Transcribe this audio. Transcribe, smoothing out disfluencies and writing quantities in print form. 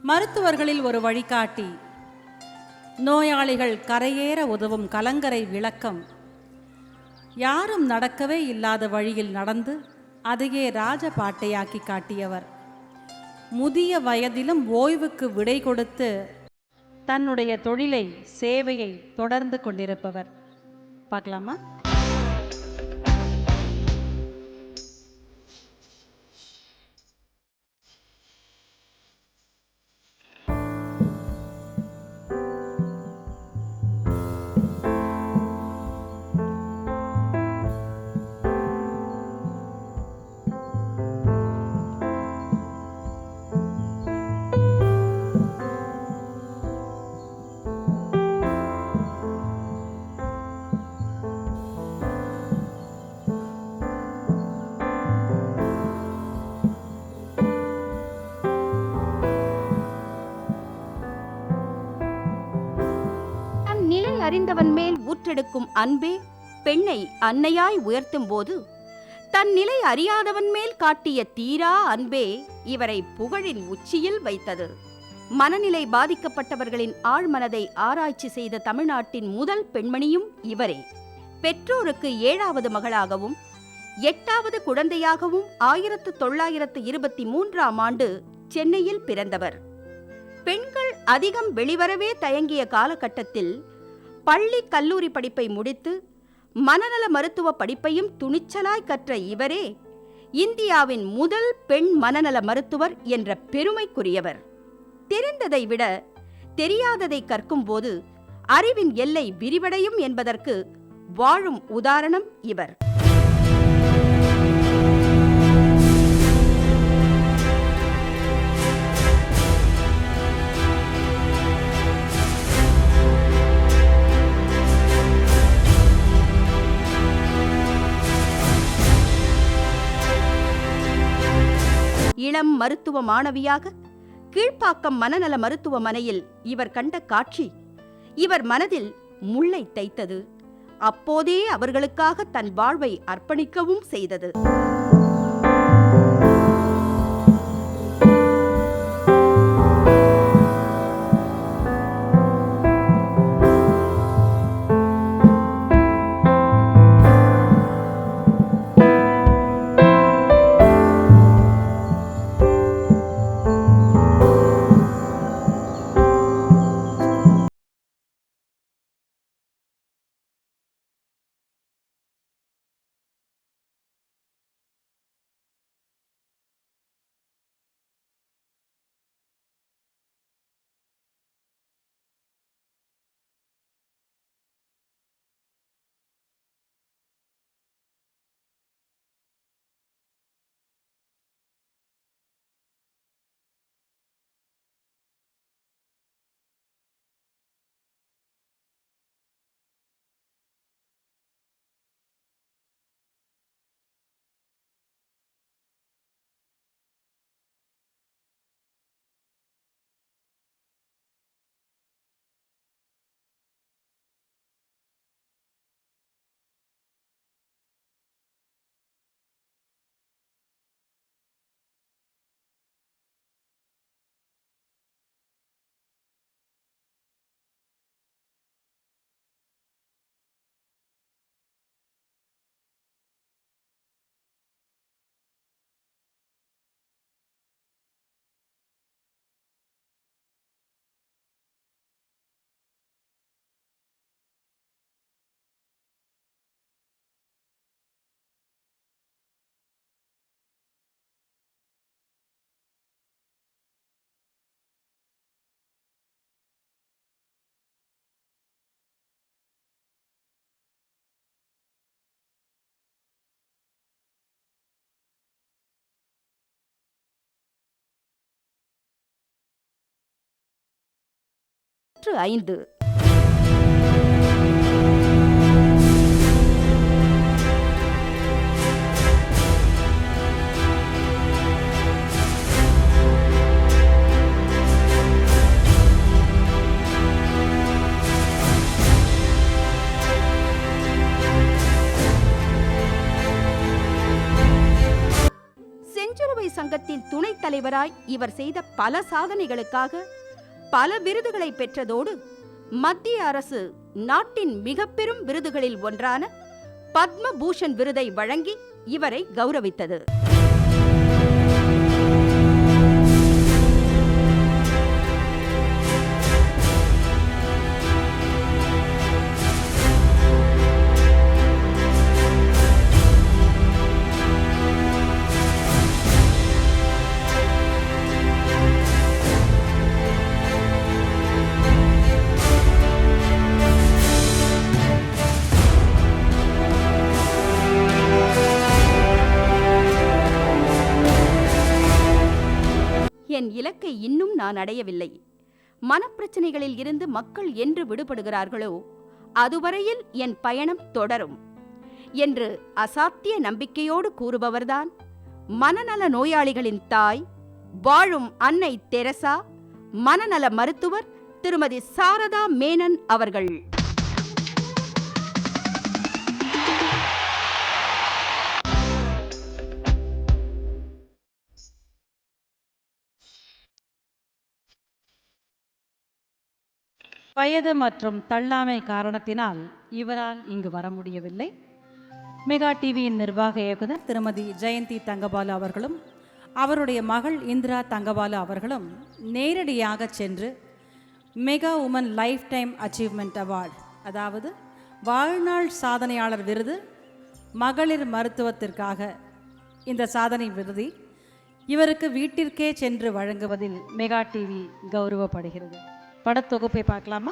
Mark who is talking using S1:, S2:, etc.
S1: மருத்துவர்களில் ஒரு வழிகாட்டி, நோயாளிகள் கரையேற உதவும் கலங்கரை விளக்கம், யாரும் நடக்கவே இல்லாத வழியில் நடந்து அதையே ராஜபாட்டையாக்கி காட்டியவர், முதிய வயதிலும் ஓய்வுக்கு விடை கொடுத்து தன்னுடைய தொழிலை, சேவையை தொடர்ந்து கொண்டிருப்பவர். பார்க்கலாமா?
S2: அறிந்தவன் மேல் ஊற்றெடுக்கும் அன்பே பெண்ணை அன்னையாய் உயர்த்தும் போது, தன் நிலை அறியாதவன் மேல் காட்டிய தீரா அன்பே இவரை புகழின் உச்சியில் வைத்தது. மனநிலை பாதிக்கப்பட்டவர்களின் ஆழ்மனதை ஆராய்ச்சி செய்த தமிழ்நாட்டின் முதல் பெண்மணியும் இவரே. பெற்றோருக்கு 7வது மகளாகவும் 8வது குழந்தையாகவும் 1923ஆம் ஆண்டு சென்னையில் பிறந்தவர். பெண்கள் அதிகம் வெளிவரவே தயங்கிய காலகட்டத்தில் பள்ளி கல்லூரி படிப்பை முடித்து மனநல மருத்துவ படிப்பையும் துணிச்சலாய் கற்ற இவரே இந்தியாவின் முதல் பெண் மனநல மருத்துவர் என்ற பெருமைக்குரியவர். தெரிந்ததை விட தெரியாததை கற்கும்போது அறிவின் எல்லை விரிவடையும் என்பதற்கு வாழும் உதாரணம் இவர். இளம் மருத்துவ மாணவியாக கீழ்ப்பாக்கம் மனநல மருத்துவமனையில் இவர் கண்ட காட்சி இவர் மனதில் முள்ளை தைத்தது. அப்போதே அவர்களுக்காக தன் வாழ்வை அர்ப்பணிக்கவும் செய்தது. ஐந்து செஞ்சிலுவை சங்கத்தின் துணைத் தலைவர் தலைவராய் இவர் செய்த பல சாதனைகளுக்காக பல விருதுகளை பெற்றதோடு மத்திய அரசு நாட்டின் மிக பெரும் விருதுகளில் ஒன்றான பத்ம பூஷன் விருதை வழங்கி இவரை கௌரவித்தது. என் இலக்கை இன்னும் நான் அடையவில்லை. மனப்பிரச்சனைகளில் இருந்து மக்கள் என்று விடுபடுகிறார்களோ அதுவரையில் என் பயணம் தொடரும் என்று அசாத்திய நம்பிக்கையோடு கூறுபவர்தான் மனநல நோயாளிகளின் தாய், வாழும் அன்னை தெரசா, மனநல மருத்துவர் திருமதி சாரதா மேனன் அவர்கள்.
S1: வயது மற்றும் தள்ளாமை காரணத்தினால் இவரால் இங்கு வர முடியவில்லை. மெகா டிவியின் நிர்வாக இயக்குனர் திருமதி ஜெயந்தி தங்கபாலு அவர்களும் அவருடைய மகள் இந்திரா தங்கபாலு அவர்களும் நேரடியாக சென்று mega woman life time achievement award, அதாவது வாழ்நாள் சாதனையாளர் விருது மகளிர் மருத்துவத்திற்காக இந்த சாதனை விருதை இவருக்கு வீட்டிற்கே சென்று வழங்குவதில் மெகா டிவி கௌரவப்படுகிறது. படத்தொகுப்பை பார்க்கலாமா?